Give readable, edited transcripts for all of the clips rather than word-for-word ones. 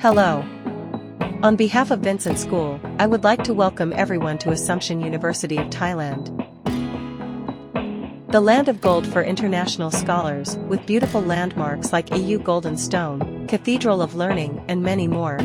Hello. On behalf of Vicent School, I would like to welcome everyone to Assumption University of Thailand. The land of gold for international scholars, with beautiful landmarks like AU Golden Stone, Cathedral of Learning, and many more.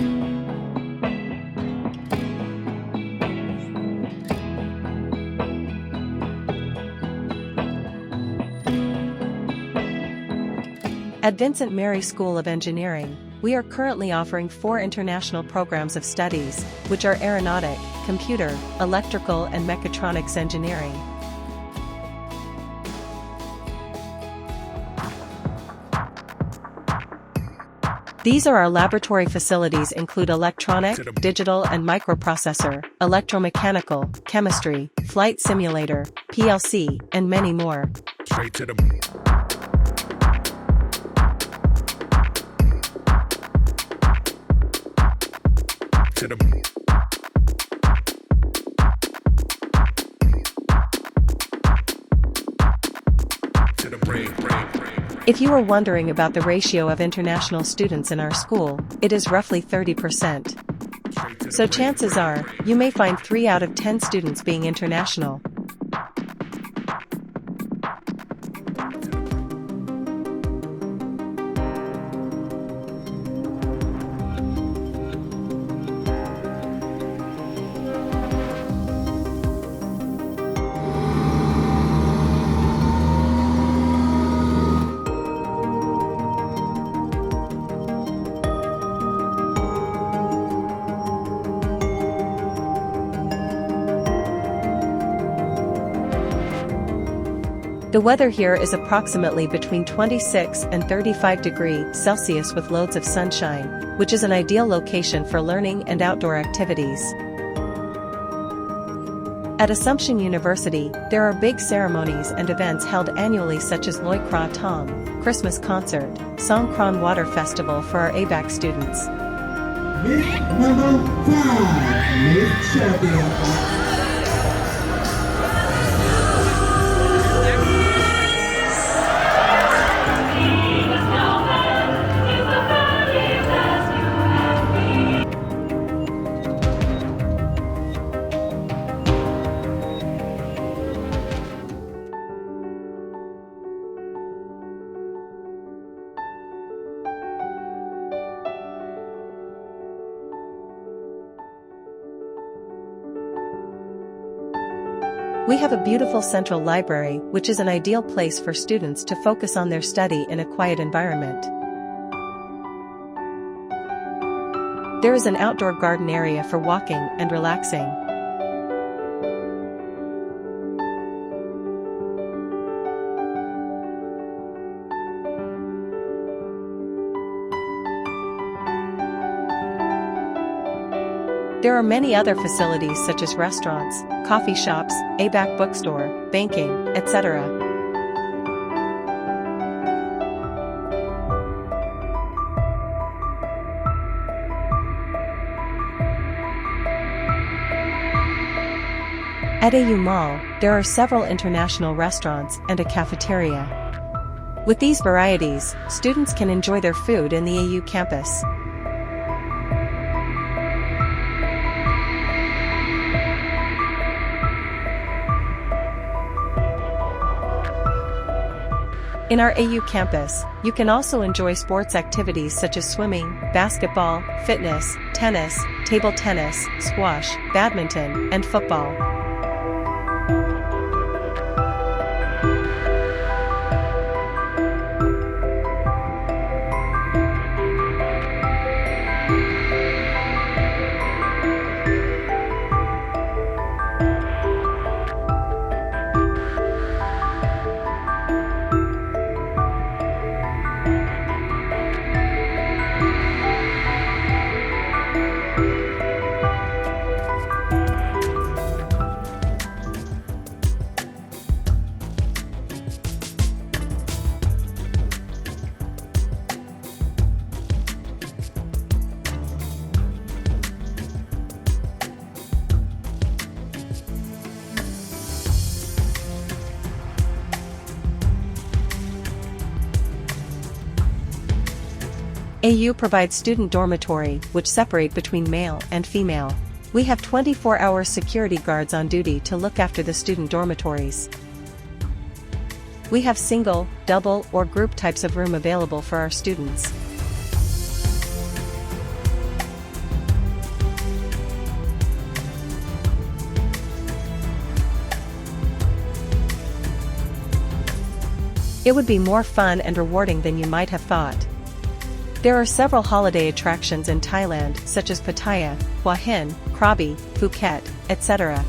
At Vicent Mary School of Engineering, we are currently offering 4 international programs of studies, which are Aeronautic, Computer, Electrical and Mechatronics Engineering. These are our laboratory facilities include electronic, digital and microprocessor, electromechanical, chemistry, flight simulator, PLC, and many more. Straight to the brain. If you are wondering about the ratio of international students in our school, it is roughly 30%. So chances are, you may find 3 out of 10 students being international. The weather here is approximately between 26 and 35 degrees Celsius with loads of sunshine, which is an ideal location for learning and outdoor activities. At Assumption University, there are big ceremonies and events held annually such as Loy Krathong, Christmas concert, Songkran Water Festival for our ABAC students. Miss number 5, Miss Champion. We have a beautiful central library, which is an ideal place for students to focus on their study in a quiet environment. There is an outdoor garden area for walking and relaxing. There are many other facilities such as restaurants, coffee shops, ABAC bookstore, banking, etc. At AU Mall, there are several international restaurants and a cafeteria. With these varieties, students can enjoy their food in the AU campus. In our AU campus, you can also enjoy sports activities such as swimming, basketball, fitness, tennis, table tennis, squash, badminton, and football. AU provides student dormitory, which separate between male and female. We have 24-hour security guards on duty to look after the student dormitories. We have single, double, or group types of room available for our students. It would be more fun and rewarding than you might have thought. There are several holiday attractions in Thailand such as Pattaya, Hua Hin, Krabi, Phuket, etc.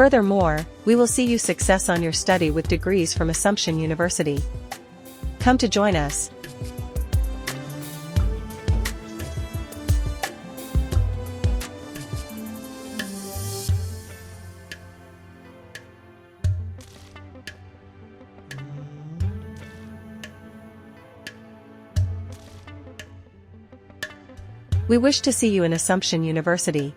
Furthermore, we will see you success on your study with degrees from Assumption University. Come to join us. We wish to see you in Assumption University.